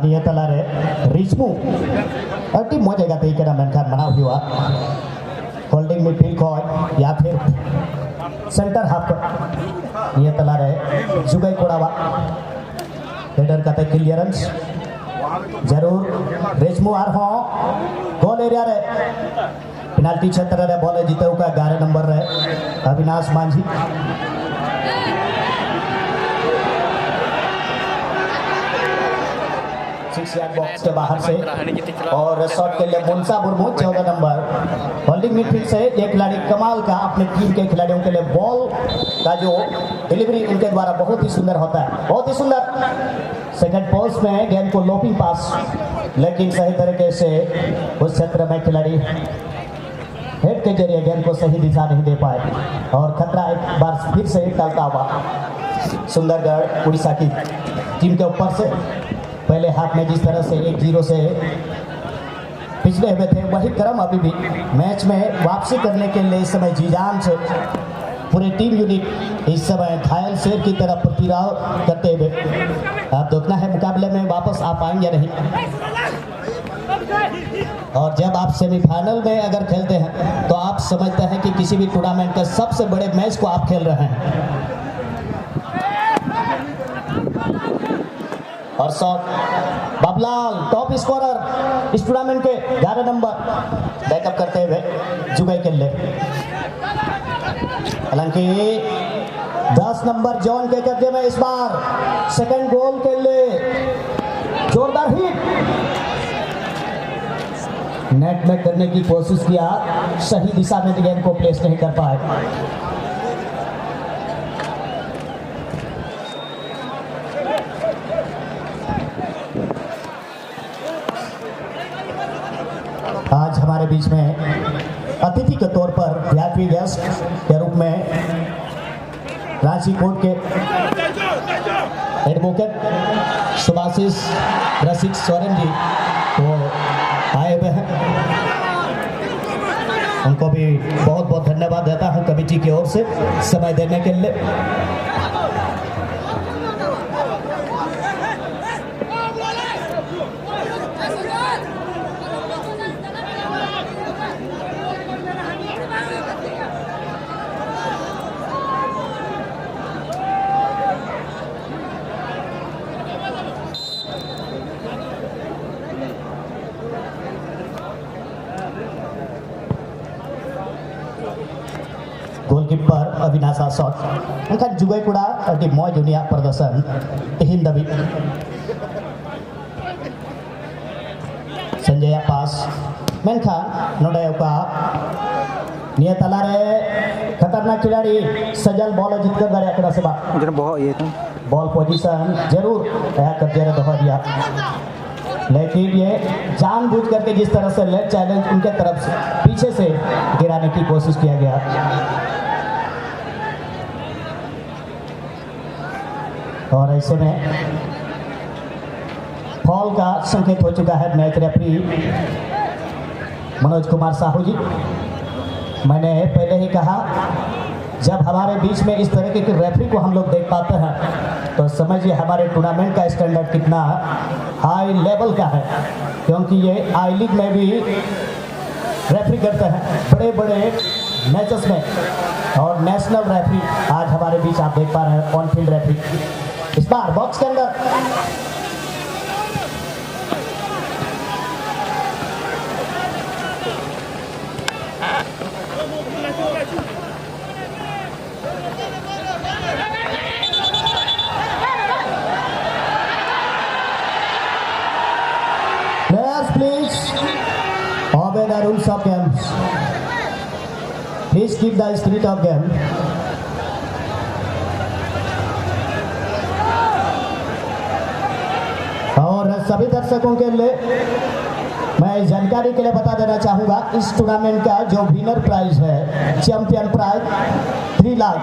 Dia telare Rizmu अति मौजे का तरीके ना मैंखान मना हुआ होल्डिंग मिडफील्ड को या फिर सेंटर हाफ पर ये तलारे जुगाई कोड़ावा हेडर का तक क्लियरेंस जरूर रिजमू आर हो गोल एरिया रे पेनाल्टी क्षेत्र रे बॉल जीते हुआ 11 नंबर रे अविनाश मांझी बॉक्स के बाहर से और शॉट के लिए मुंसा मुर्मू 14 नंबर होल्डिंग मिडफील्ड से एक खिलाड़ी कमाल का अपने टीम के खिलाड़ियों के लिए बॉल का जो डिलीवरी उनके द्वारा बहुत ही सुंदर होता है, बहुत ही सुंदर सेकंड पोस्ट में गेंद को लोपिंग पास, लेकिन सही तरीके से उस क्षेत्र में खिलाड़ी हेड के जरिए गेंद को सही दिशा नहीं दे पाए और खतरा एक बार फिर से टलता हुआ सुंदरगढ़ उड़ीसा की टीम के ऊपर से। पहले हाफ में जिस तरह से 1-0 से पिछले हुए थे, वही क्रम अभी भी मैच में वापसी करने के लिए इस समय जी-जान से पूरी टीम यूनिट इस समय घायल शेर की तरफ प्रतिराव करते हुए। अब देखना है मुकाबले में वापस आ पाएंगे नहीं, और जब आप सेमीफाइनल में अगर खेलते हैं तो आप समझते हैं कि किसी भी टूर्नामेंट के सबसे बड़े मैच को आप खेल रहे हैं। और शॉट बाबूलाल टॉप स्कोरर इस टूर्नामेंट के 11 नंबर बैकअप करते हुए जुगई के लिए। हालांकि 10 नंबर जॉन के कब्जे में इस बार सेकंड गोल के लिए जोरदार हिट नेट में करने की कोशिश किया, सही दिशा में गेंद को प्लेस नहीं कर पाए। आज हमारे बीच में अतिथि के तौर पर वीआईपी गेस्ट के रूप में रांची कोर्ट के एडवोकेट सुभाषिष रसिक सोरेन जी वो आए हुए हैं। उनको भी बहुत बहुत धन्यवाद देता हूं कमेटी की ओर से समय देने के लिए। गोलकीपर अविनाशा शॉट उनका जुगै कुड़ा अति मौज दुनिया प्रदर्शन हिंदवी संजय पास मेनखान नोडे का निया तला रे खतरनाक खिलाड़ी सजल बॉल जीत कर गया करा सेबा जरा बहुत ये था बॉल पोजीशन जरूर कब्जे में दबा दिया, लेकिन ये जानबूझ करके जिस तरह से लेग चैलेंज उनके तरफ से पीछे से गिराने की कोशिश किया गया। और ऐसे में फॉल का संकेत हो चुका है मैच रेफरी मनोज कुमार साहू जी। मैंने पहले ही कहा जब हमारे बीच में इस तरह के रेफरी को हम लोग देख पाते हैं तो समझिए हमारे टूर्नामेंट का स्टैंडर्ड कितना हाई लेवल का है, क्योंकि ये आई लीग में भी रेफरी करते हैं बड़े बड़े मैचेस में, और नेशनल रेफरी आज हमारे बीच आप देख पा रहे हैं ऑन फील्ड रेफरी। इस बार बॉक्स के अंदर players please obey the rules of games, please keep the spirit of game। और सभी दर्शकों के लिए मैं जानकारी के लिए बता देना चाहूँगा इस टूर्नामेंट का जो विनर प्राइज है, champion prize 3 lakh,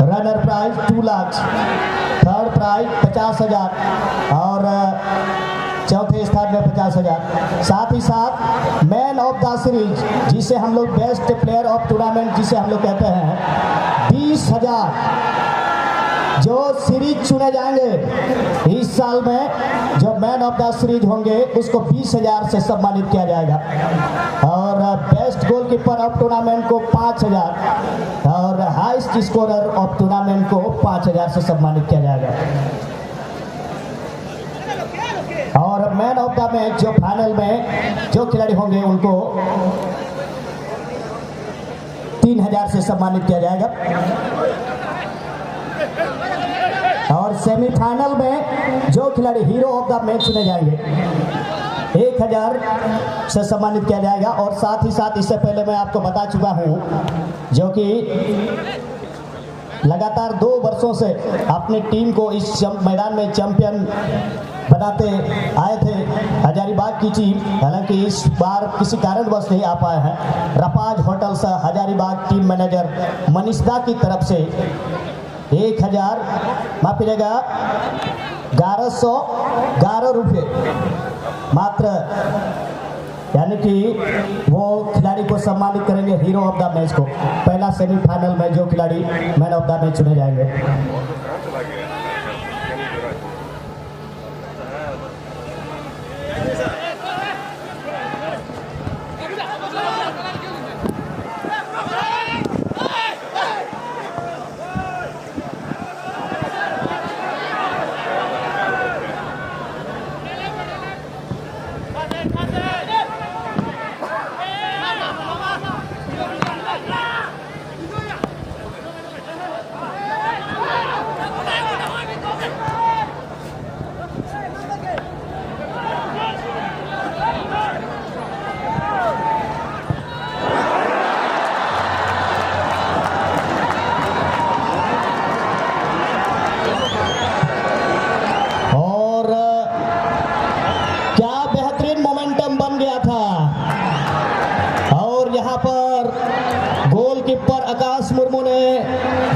runner prize 2 lakh, third prize 50,000 और चौथे स्थान में 50,000। साथ ही साथ मैन ऑफ द सीरीज जिसे हम लोग बेस्ट प्लेयर ऑफ टूर्नामेंट जिसे हम लोग कहते हैं 20,000 जो सीरीज चुने जाएंगे इस साल में, जो मैन ऑफ द सीरीज होंगे उसको 20,000 से सम्मानित किया जाएगा, और बेस्ट गोलकीपर ऑफ टूर्नामेंट को 5,000 और हाईएस्ट स्कोरर ऑफ टूर्नामेंट को 5,000 से सम्मानित किया जाएगा। और मैन ऑफ द मैच जो फाइनल में जो खिलाड़ी होंगे उनको 3,000 से सम्मानित किया जाएगा। और सेमीफाइनल में जो खिलाड़ी हीरो ऑफ द मैच चुने जाएंगे 1,000 से सम्मानित किया जाएगा। और साथ ही साथ इससे पहले मैं आपको बता चुका हूं जो कि लगातार 2 वर्षों से अपनी टीम को इस मैदान में चैंपियन बनाते आए थे हजारीबाग की टीम। हालांकि इस बार किसी कारणवश नहीं आ पाए हैं। रपाज होटल्स हजारीबाग टीम मैनेजर मनीषदा की तरफ से 1000 माफ कीजिएगा 1111 रुपये मात्र, यानी कि वो खिलाड़ी को सम्मानित करेंगे हीरो ऑफ द मैच को। पहला सेमीफाइनल में जो खिलाड़ी मैन ऑफ द मैच चुने जाएंगे।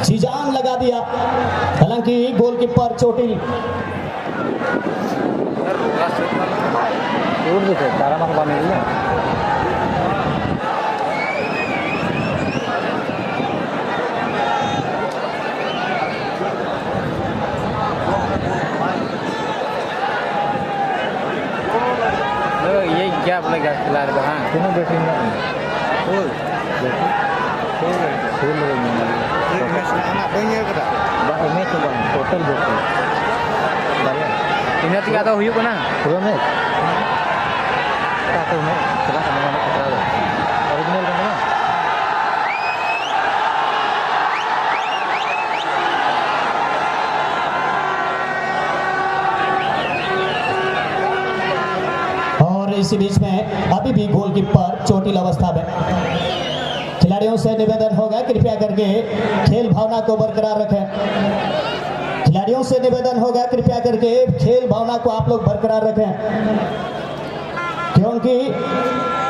झिझांग लगा दिया, हालांकि गोलकीपर चोटिल ये क्या बोलेगा खिला रहे हैं तीनों batting total betul. Ini 3 tahun hidup mana? 2 menit. Tak tahu nih, coba kamu mana kata original kan mana? और इसी बीच में अभी भी गोलकीपर चोटिल अवस्था में। खिलाड़ियों से निवेदन होगा कृपया करके खेल भावना को बरकरार रखें। खिलाड़ियों से निवेदन होगा कृपया करके खेल भावना को आप लोग बरकरार रखें, क्योंकि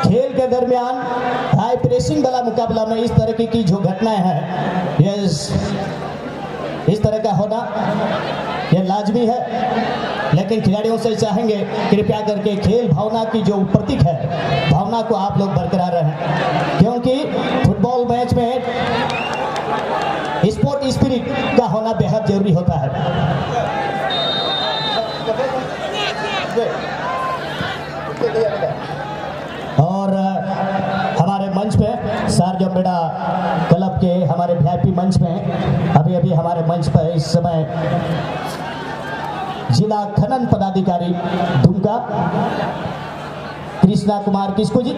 खेल के दरमियान हाई प्रेसिंग वाला मुकाबला में इस तरह की जो घटनाएं हैं, ये इस तरह का होना ये लाजमी है। लेकिन खिलाड़ियों से चाहेंगे कृपया करके खेल भावना की जो प्रतीक है, भावना को आप लोग बरकरार रहें, क्योंकि फुटबॉल मैच में स्पोर्ट स्पिरिट का होना बेहद जरूरी होता है। और हमारे मंच पे सारजमबेड़ा क्लब के हमारे वीआईपी मंच में अभी हमारे मंच पर इस समय जिला खनन पदाधिकारी दुमका कृष्णा कुमार किस्कू जी,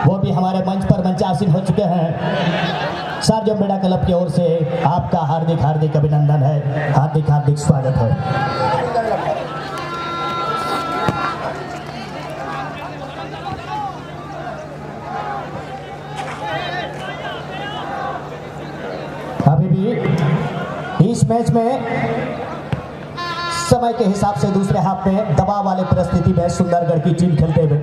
वो भी हमारे मंच पर मंचासीन हो चुके हैं। सारजमबेड़ा क्लब की ओर से आपका हार्दिक हार्दिक अभिनंदन है, हार्दिक हार्दिक स्वागत है। अभी भी इस मैच में समय के हिसाब से दूसरे हाफ में दबाव वाले परिस्थिति में सुंदरगढ़ की टीम खेलते हुए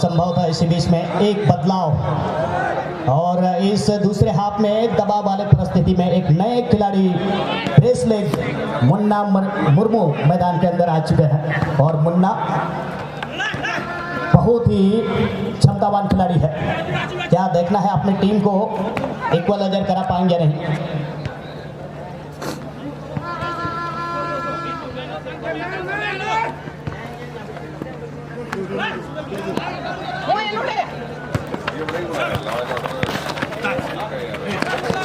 संभवतः इसी बीच में एक बदलाव और इस दूसरे हाफ में दबाव वाले परिस्थिति में एक नए खिलाड़ी रेस लेग मुन्ना मुर्मू मैदान के अंदर आ चुके हैं और मुन्ना बहुत ही क्षमतावान खिलाड़ी है। क्या देखना है अपनी टीम को इक्वलाइजर करा पाएंगे नहीं।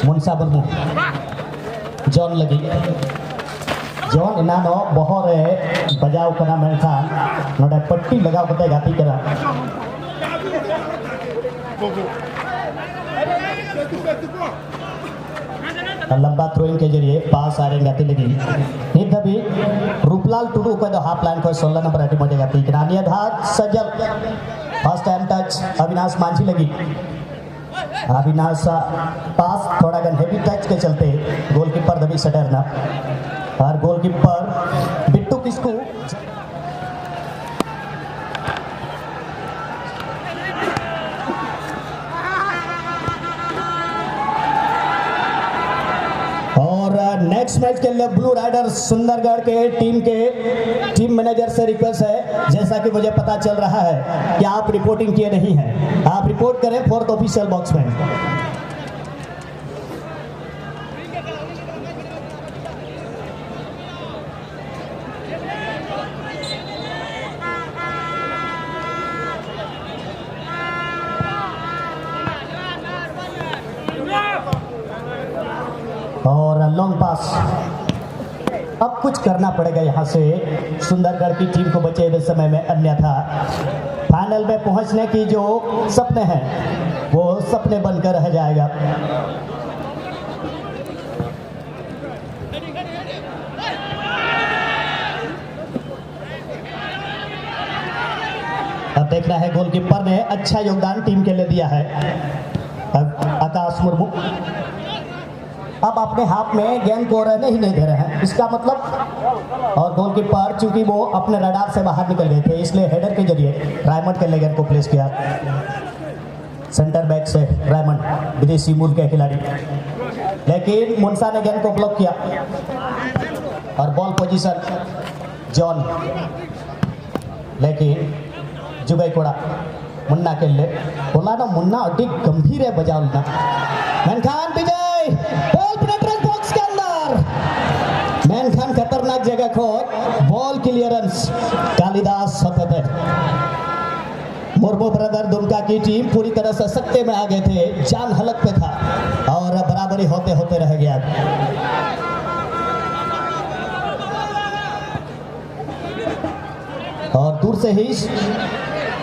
मुनसा मुर्मू जॉन लगी जॉन इनानो बहरे बजाव करना मेनखान नोडे पट्टी लगाव कते गाती करा लंबा थ्रोइंग के जरिए पास आ रहे गाती लगी नित भी रूपलाल टुडू को तो हाफ लाइन को 16 नंबर अटी मजे गाती किनानिया धार Sajal first time touch Avinash Manjhi लगी अविनाश पास थोड़ा गन हेवी टच के चलते गोलकीपर दबी सटरना और गोलकीपर बिट्टू किसको और नेक्स्ट मैच के लिए ब्लू राइडर्स सुंदरगढ़ के टीम मैनेजर से रिक्वेस्ट है, जैसा कि मुझे पता चल रहा है कि आप रिपोर्टिंग किए नहीं हैं, आप रिपोर्ट करें 4th ऑफिशियल बॉक्स में। और लॉन्ग पास अब कुछ करना पड़ेगा यहाँ से सुंदरगढ़ की टीम को बचे हुए समय में, अन्यथा फाइनल में पहुँचने की जो सपने हैं वो सपने बनकर रह जाएगा। अब देखना है गोलकीपर ने अच्छा योगदान टीम के लिए दिया है आकाश मुर्मू। अब अपने हाथ में गेंद को रहने ही नहीं दे रहे हैं, इसका मतलब और गोलकीपर चूंकि वो अपने रडार से बाहर निकल गए थे इसलिए हेडर के जरिए रायमंड के गेंद को प्लेस किया। सेंटर बैक से रायमंड विदेशी मूल के खिलाड़ी, लेकिन मुनसा ने गेंद को ब्लॉक किया और बॉल पोजीशन जॉन, लेकिन जुगई कोड़ा मुन्ना के लिए बोला ना मुन्ना अड्डी गंभीर है बजावना मैनखान विजय बॉल पेनिट्रेट बॉक्स के अंदर, मैनखान खतरनाक जगह को बॉल क्लियरेंस कालिदास होते थे। मुर्मू ब्रदर दुमका की टीम पूरी तरह से सत्ते में आ गए थे, जान हलक पे था और बराबरी होते होते रह गया। और दूर से ही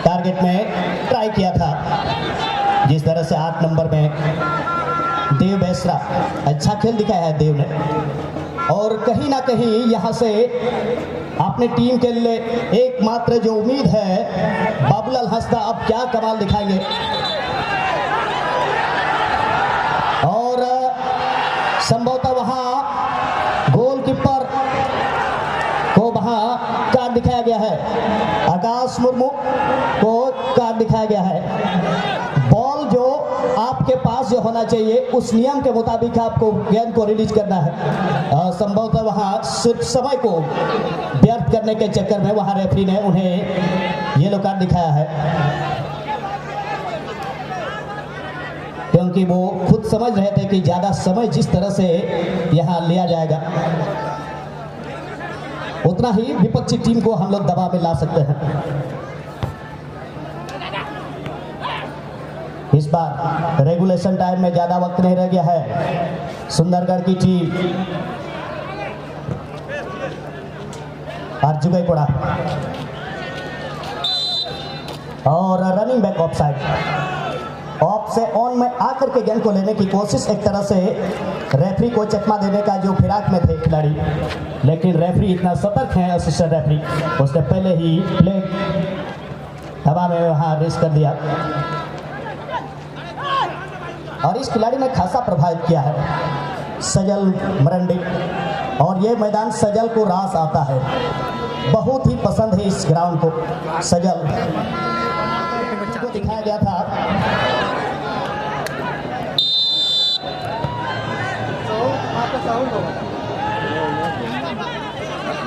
टारगेट में ट्राई किया था, जिस तरह से 8 नंबर में देव बेसरा अच्छा खेल दिखाया है देव ने, और कहीं ना कहीं यहाँ से अपने टीम के लिए एकमात्र जो उम्मीद है बाबूलाल हंसदा अब क्या कमाल दिखाएंगे। और संभवतः वहाँ गोलकीपर को वहाँ कार्ड दिखाया गया है, आकाश मुर्मू को कार्ड दिखाया गया है। बॉल जो आपके पास जो होना चाहिए उस नियम के मुताबिक आपको गेंद को रिलीज करना है। संभवतः वहाँ सिर्फ समय को व्यर्थ करने के चक्कर में वहाँ रेफरी ने उन्हें येलो कार्ड दिखाया है, क्योंकि वो खुद समझ रहे थे कि ज़्यादा समय जिस तरह से यहाँ लिया जाएगा उतना ही विपक्षी टीम को हम लोग दबाव में ला सकते हैं। इस बार रेगुलेशन टाइम में ज़्यादा वक्त नहीं रह गया है। सुंदरगढ़ की टीम और जुगई कोड़ा और running back of side, of से ऑन में आकर के गेंद को लेने की कोशिश, एक तरह से रेफरी को चकमा देने का जो फिराक में थे खिलाड़ी, लेकिन रेफरी इतना सतर्क है असिस्टेंट रेफरी, उसने पहले ही प्ले हवा में वहाँ रेस कर दिया और इस खिलाड़ी ने खासा प्रभावित किया है सजल मरंडी, और ये मैदान सजल को रास आता है, बहुत ही पसंद है इस ग्राउंड को सजल। को दिखाया गया था।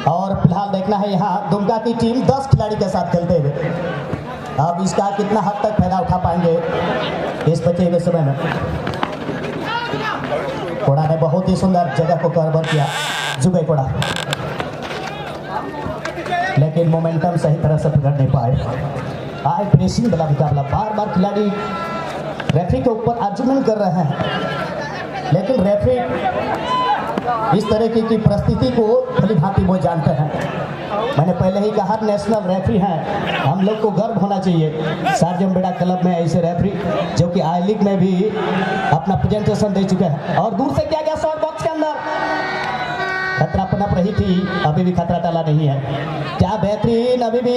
और फिलहाल देखना है यहाँ दुमका की टीम 10 खिलाड़ी के साथ खेलते हुए। अब इसका कितना हद तक फायदा उठा पाएंगे इस बचे हुए समय में। कोड़ा ने बहुत ही सुंदर जगह को कवर किया, जुगे कोड़ा, लेकिन मोमेंटम सही तरह से पकड़ नहीं पाए। हाई प्रेसिंग वाला मुकाबला, बार बार खिलाड़ी रेफरी के ऊपर आर्गुमेंट कर रहे हैं, लेकिन रेफरी इस तरह की परिस्थिति को भली भांति वो जानते हैं। मैंने पहले ही कहा नेशनल रेफरी हैं, हम लोग को गर्व होना चाहिए। सार्जमबेड़ा क्लब में ऐसे रेफरी जो कि आई लीग में भी अपना प्रेजेंटेशन दे चुके हैं। और दूर से क्या गया शॉट बॉक्स के अंदर, खतरा पनप रही थी, अभी भी खतरा टला नहीं है। क्या बेहतरीन, अभी भी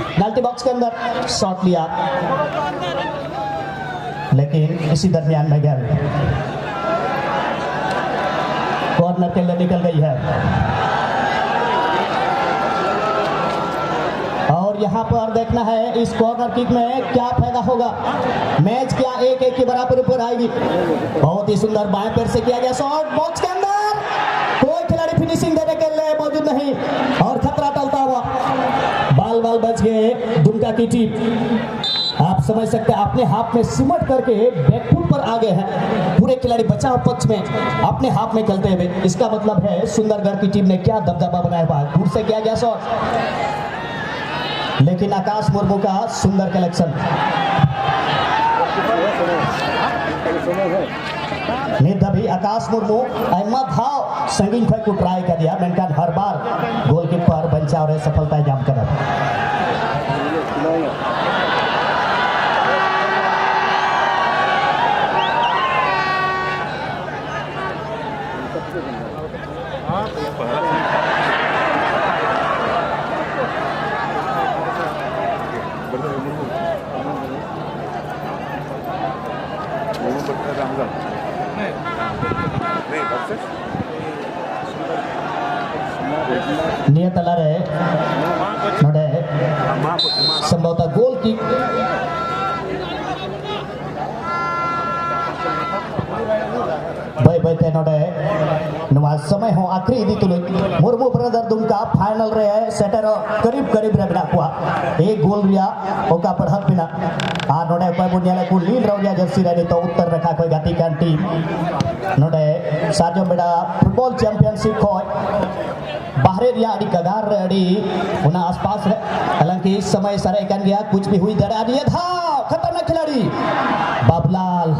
पेनल्टी बॉक्स के अंदर शॉट लिया, लेकिन इसी दरमियान में गेंद कॉर्नर के लिए निकल गई है। और यहाँ पर देखना है इस कॉर्नर किक में क्या फायदा होगा। मैच क्या 1-1 के बराबर ऊपर आएगी। बहुत ही सुंदर बाएं पैर से किया गया शॉट बॉक्स के अंदर, कोई खिलाड़ी फिनिशिंग देने के लिए मौजूद नहीं और खतरा टलता हुआ। बाल बच गए दुमका की टीम। आप समझ सकते हैं अपने हाथ में सिमट करके बैकफुट पर आ गए हैं। पूरे खिलाड़ी बचाव पक्ष में अपने हाथ में खेलते हुए। इसका मतलब है सुंदरगढ़ की टीम ने क्या दबदबा बनाया हुआ। दूर से किया गया शॉट, लेकिन आकाश मुर्मू का सुंदर कलेक्शन। निर्दभी आकाश मुर्मू अहमद हाव संगीन फेंक को ट्राई कर दिया, मेनकान हर बार गोलकीपर बचा और सफलता जाम कर। नियत अलारे नोडे संभवतः गोल की भाई ते नोडे नवा समय हो आखिरी इदी तुले मुर्मू ब्रदर दुमका फाइनल रे सेटर करीब रे बिना कुआ एक गोल रिया ओका पढ़त बिना आ नोडे कोई बुनियाले को लीड रौरिया जर्सी रे तो उत्तर रखा कोई गाती कान टीम नोडे सार्जमबेड़ा फुटबॉल चैंपियनशिप को बाहरे रिया अड़ी कगार रे अड़ी उना आसपास रे। हालांकि इस समय सारे कान गया कुछ भी हुई दड़ा दिया था। खतरनाक खिलाड़ी बाबूलाल,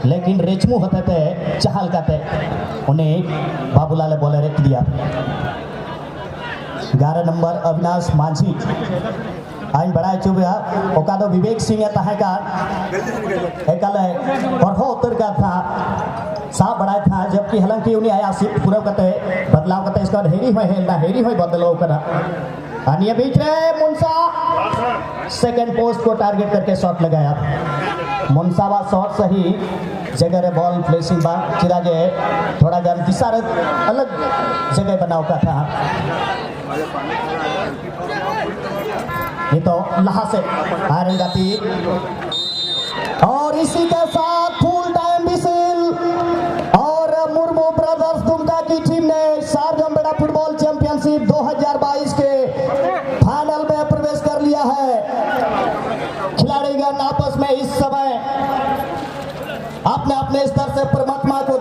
लेकिन रेचमू होते थे चहल काते उन्हें बाबूलाल बोले रेख दिया। 11 नंबर अविनाश माझी आइन बड़ा चुबा ओका दो विवेक सिंह तहे का एकले और हो उत्तर का था साफ बड़ा था, जबकि हालांकि उन्हें आया सिर्फ पूरा करते बदलाव करते इसका हेरी होय बदलाव करा। अन्य बीच में मुंसा सेकंड पोस्ट को टारगेट करके शॉट लगाया। मुंसावा शॉट सही जगह रे बॉल प्लेसिंग बा चिरागे थोड़ा गन दिशा अलग जगह बनाव का था। ये तो लहा से आयरन गाती और इसी के साथ फुल टाइम विसिल और मुर्मू ब्रदर्स दुमका की टीम ने सार्जमबेड़ा फुटबॉल चैंपियनशिप 2022 के फाइनल में प्रवेश कर लिया है। खिलाड़ीगण आपस में इस समय अपने स्तर से परमात्मा को